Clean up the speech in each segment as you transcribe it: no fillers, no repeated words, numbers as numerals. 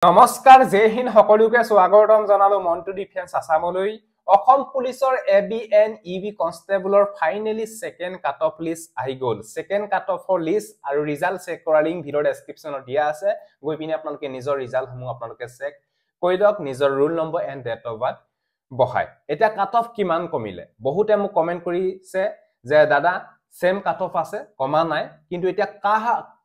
নমস্কাৰ জয় হিন্দ সকলোকে স্বাগতম জনালো মন্টু ডিফেন্স আসামলৈ অসম পুলিচৰ এবিএন ইবি কনষ্টেবলৰ finally second cut off list আহি গল সেকেন্ড কাট অফৰ লিষ্ট আৰু ৰিজাল্ট চেক কৰা লিংক ভিডিঅ ডেসক্ৰিপচনত দিয়া আছে গৈ পিনে আপোনালোকে নিজৰ ৰিজাল্ট সমূহ আপোনালোকে চেক কৰি লওক নিজৰ roll number and date of birth বহাই এটা কাট অফ কিমান কমিলে বহুতে মোক কমেন্ট কৰিছে যে দাদা সেম কাট অফ আছে কমা নাই কিন্তু এটা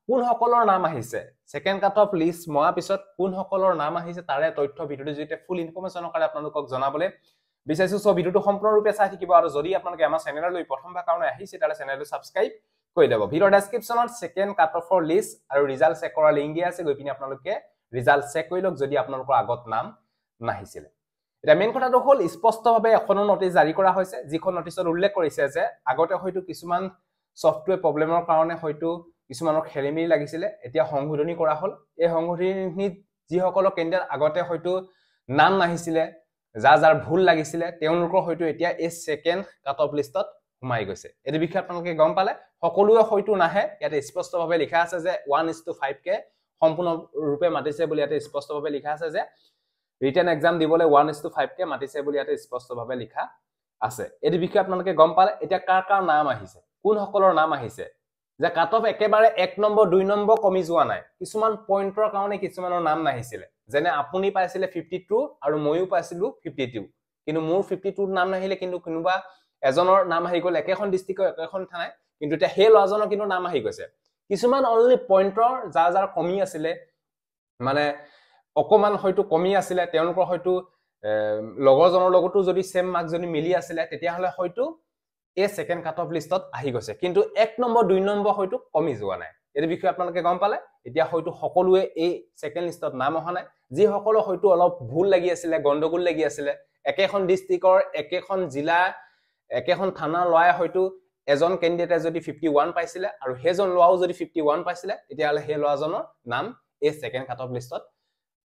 কোন সকলৰ নাম আহিছে সেকেন্ড কাট অফ লিষ্ট মই পিছত কোন সকলৰ নাম আহিছে তাৰে তথ্য ভিডিঅটো যেতে ফুল ইনফৰমেশনৰ কাৰণে আপোনালোকক জনাবলে বিচাৰিছো সো ভিডিঅটো সম্পূৰ্ণৰূপে চাই থাকিব আৰু যদি আপোনালোকে আমাৰ চেনেললৈ প্ৰথমবাৰ কাৰণে আহিছে তালে চেনেলটো সাবস্ক্ৰাইব কৰি দেব ভিডিঅ ডেসক্ৰিপচনত সেকেন্ড কাট অফৰ লিষ্ট আৰু ৰিজাল্ট চেক কৰা লিংক দিয়া আছে গৈ পিনে আপোনালোকে ৰিজাল্ট চেক কৰি লওক যদি আপোনালোকৰ আগত নাম নাহিছিল এটা মেইন কথাটো হল স্পষ্টভাৱে এখন নোটিছ জাৰি কৰা হৈছে যিখন নোটিছত উল্লেখ কৰিছে যে আগতে হয়তো কিছুমান সফটওয়্যাৰ প্ৰবলেমৰ কাৰণে হয়তো কিছুমানৰ খেলিমেলি লাগিছিল এতিয়া সংশোধনী কৰা হল এই সংশোধনীত যিসকল কেন্দ্ৰৰ আগতে হয়তো নাম নাহিছিল যাৰ ভুল লাগিছিল তেওঁলোকৰ হয়তো এতিয়া এই সেকেন্ড কাট অফ লিষ্টত সোমাই গৈছে এই বিষয়ে আপোনালোকে গম পালে সকলোৱে হয়তো নাহে ইয়াতে স্পষ্টভাৱে লিখা আছে যে 1:5 কে সম্পূৰ্ণ ৰূপে মাতিছে বুলি ইয়াতে স্পষ্টভাৱে লিখা আছে যে ৰিটেন এক্সাম দিবলৈ 1:5 কে মাতিছে বুলি ইয়াতে স্পষ্টভাৱে লিখা আছে এই বিষয়ে আপোনালোকে গম পালে এতিয়া কাৰ নাম আহিছে কোন সকলৰ নাম আহিছে যে কাট অফ একেবাৰে 1 নম্বৰ 2 নম্বৰ কমি যোৱা নাই কিছুমান পইণ্টৰ কাৰণে কিছুমানৰ নাম নাহিছিল যেনে আপুনি পাইছিল 52 আৰু মইও পাইছিলো 52 কিন্তু মোৰ 52 নাম নাহিলে কিন্তু কোনোবা এজনৰ নাম আহি গল একেখন ডিস্ট্ৰিক্টৰ একেখন থানায় কিন্তু এটা হে লজনৰ কিন্তু নাম আহি গৈছে কিছুমান অনলি পইণ্টৰ যাৰ কমি আছিল মানে অকমান হয়তো কমি আছিল তেওঁলোকৰ হয়তো লগৰজনৰ লগতো যদি সেম মাৰ্ক যদি মিলি আছিল তেতিয়া হলে হয়তো এই সেকেন্ড কাট অফ লিষ্টত আহি গৈছে কিন্তু 1 নম্বৰ 2 নম্বৰ হয়তো কমি যোৱা নাই এই বিষয়ে আপোনালোকে গম পালে এতিয়া হয়তো সকলোৱে এই সেকেন্ড লিষ্টত নাম অহা নাই যি সকলো হয়তো অলপ ভুল লাগি আছিল গণ্ডগোল লাগি আছিল একেখন ডিস্ট্ৰিক্টৰ একেখন জিলা একেখন থানা লয় হয়তো এজন ক্যান্ডিডেটে যদি 51 পাইছিল আৰু হেজন লৱাও যদি 51 পাইছিল তেতিয়া হলে হে লৱাজনৰ নাম এই সেকেন্ড কাট অফ লিষ্টত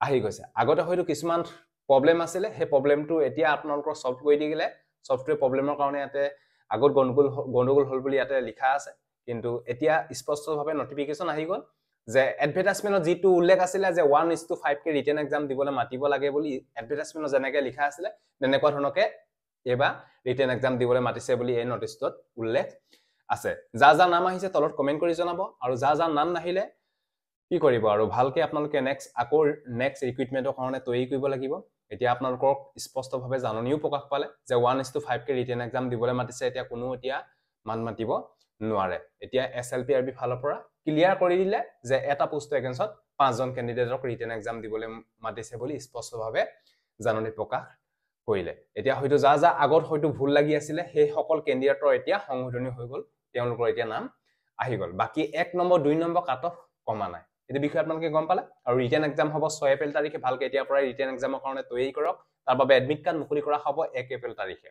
আহি গৈছে আগতে হয়তো কিছুমান প্ৰবলেম আছিল হে প্ৰবলেমটো এতিয়া আপোনালোকৰ সলভ কৰি দিলে সফটওয়্যাৰ প্ৰবলেমৰ কাৰণে ইয়াতে আগত গণ্ডগোল হল বুলি ইয়াতে লিখা আছে কিন্তু এতিয়া স্পষ্টভাৱে নটিফিকেশন আহি গল যে এডভাৰটাইজমেন্টত যেটো উল্লেখ আছিল যে 1:5 কে ৰিটেন এক্সাম দিবলৈ মাতিব লাগে বুলি এডভাৰটাইজমেন্টত যেনেকৈ লিখা আছিল তেনেকুৱা ধৰণকে এবা ৰিটেন এক্সাম দিবলৈ মাতিছে বুলি এই নোটিছত উল্লেখ আছে যাৰ নাম আহিছে তলত কমেন্ট কৰি জনাব আৰু যাৰ নাম নাহিলে কি কৰিব আৰু ভালকে আপোনালোকে নেক্সট ৰিক্ৰুটমেন্টৰ কাৰণে তৈয়াৰী কৰিব লাগিব এতিয়া আপোনালোকক স্পষ্টভাৱে জাননীও প্ৰকাশ পালে যে 1:5 কে ৰিটেন এক্সাম দিবলৈ মাতিছে এতিয়া কোনো এতিয়া মান মাতিব নোৱাৰে এতিয়া এছএলপিআৰবি ফালৰ পৰা ক্লিয়াৰ কৰি দিলে যে এটা পোষ্ট ভেকেন্সিত 5 জন ক্যান্ডিডেটক ৰিটেন এক্সাম দিবলৈ মাতিছে বুলি স্পষ্টভাৱে জাননী প্ৰকাশ কৰিলে এতিয়া হয়তো যাৰ আগত হয়তো ভুল লাগি আছিল সেই সকল ক্যান্ডিডেটৰ এতিয়া সংশোধনী হৈ গল তেওঁলোকৰ এতিয়া নাম আহি গল বাকি 1 নম্বৰ 2 নম্বৰ কাট অফ কমা নাই এই বিষয়ে আপোনালোকে গম পালে আৰু ৰিটেন এক্সাম হ'ব 6 এপ্ৰিল তাৰিখে ভালকে এতিয়া পৰা ৰিটেন এক্সামৰ কাৰণে তৈয়াৰী কৰক তাৰ বাবে এডমিট কাৰ্ড মুকলি কৰা হ'ব 1 এপ্ৰিল তাৰিখে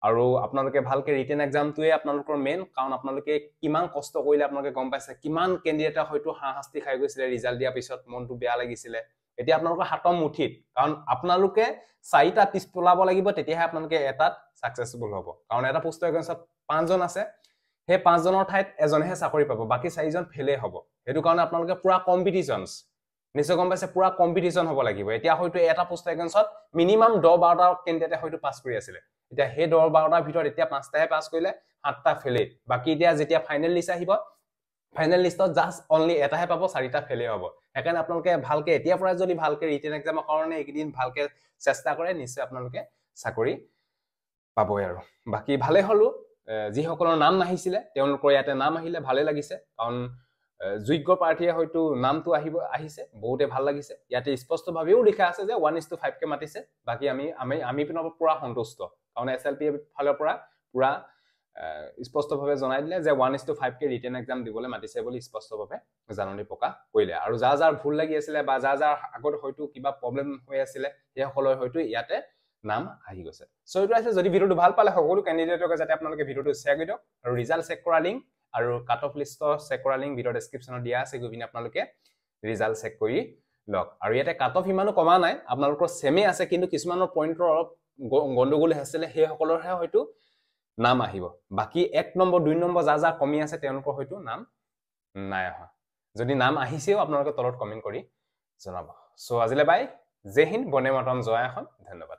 আৰু আপোনালোকে ভালকে ৰিটেন এক্সামটোৱে আপোনালোকৰ মেইন কাৰণ আপোনালোকে কিমান কষ্ট কৰিলে আপোনালোকে গম পাইছে কিমান ক্যান্ডিডেট হয়তো হাঁহাস্তি খাই গৈছিল ৰিজাল্ট দিয়া পিছত মনটো বেয়া লাগিছিল এতিয়া আপোনালোকৰ হাতৰ মুঠিত কাৰণ আপোনালোকে 4টা পিছ পলাব লাগিব তেতিয়াহে আপোনালোকে এটাত সাকসেসফুল হ'ব কাৰণ এটা পোষ্ট ভেকেন্সিত 5 জন আছে হে 5 জনৰ ঠাইত এজনহে চাকৰি পাব বাকি 4 জন ফেলে হ'ব হেতু কাৰণে আপোনালোকে পুৰা কম্পিটিশনস নিশ্চয় গম পাইছে পুৰা কম্পিটিশন হ'ব লাগিব এতিয়া হয়তো এটা পোষ্ট ভেকেন্সিত মিনিমাম 10-12টা ক্যান্ডিডেট হয়তো পাস কৰি আছিল এতিয়া হে 10-12টাৰ ভিতৰত এতিয়া 5টাহে পাস কৰিলে 7টা ফেলে বাকি এতিয়া যেতিয়া ফাইনাল লিষ্ট আহিব ফাইনাল লিষ্টত জাস্ট অনলি এটাহে পাব 4টা ফেলে হ'ব সেইকাৰণে আপোনালোকে ভালকে এতিয়া পৰা যদি ভালকে ৰিটেন এক্সামৰ কাৰণে একদিন ভালকে চেষ্টা কৰে নিশ্চয় আপোনালোকে চাকৰি পাবই আৰু বাকি ভালে হলো যি সকলৰ নাম নাহিছিল তেওঁলোকৰ ইয়াতে নাম আহিলে ভালে লাগিছে কাৰণ যোগ্য প্ৰাৰ্থীয়ে হয়তো নামটো আহিছে বহুতে ভাল লাগিছে ইয়াতে স্পষ্টভাৱেও লিখা আছে যে 1:5 কে মাতিছে বাকি আমি পিনৰ পুৰা সন্তুষ্ট কাৰণ এছএলপি ফালৰ পৰা পুৰা স্পষ্টভাৱে জনাই দিলে যে 1:5 কে ৰিটেন এক্সাম দিবলৈ মাতিছে বুলি স্পষ্টভাৱে জাননী প্ৰকাশ কৰিলে আৰু যাৰ ভুল লাগি আছিল বা যাৰ আগত হয়তো কিবা প্ৰবলেম হৈ আছিল সেই সকলৰ হয়তো ইয়াতে নাম আহি গৈছে সো এইটো আছে যদি ভিডিওটো ভাল পালে সকলো ক্যান্ডিডেটক যাতে আপোনালোকে ভিডিওটো শেয়াৰ কৰি দিয়ক আৰু ৰিজাল্ট চেক কৰা লিংক আৰু কাট অফ লিষ্টৰ চেক কৰা লিংক ভিডিও ডেসক্ৰিপচনত দিয়া আছে গৈ পিনে আপোনালোকে ৰিজাল্ট চেক কৰি লওক আৰু ইয়াতে কাট অফ ইমানো কমা নাই আপোনালোকৰ সেমে আছে কিন্তু কিছুমানৰ পইণ্টৰ অলপ গণ্ডগোল আছিল সেই সকলৰহে হয়তো নাম আহিব বাকি 1 নম্বৰ 2 নম্বৰ যাৰ কমি আছে তেওঁলোকৰ হয়তো নাম নাই আহা যদি নাম আহিছেও আপোনালোকে তলত কমেন্ট কৰি জনাব সো আজিলে বাই জয় হিন্দ বন্দে মাতৰম জয় এখন ধন্যবাদ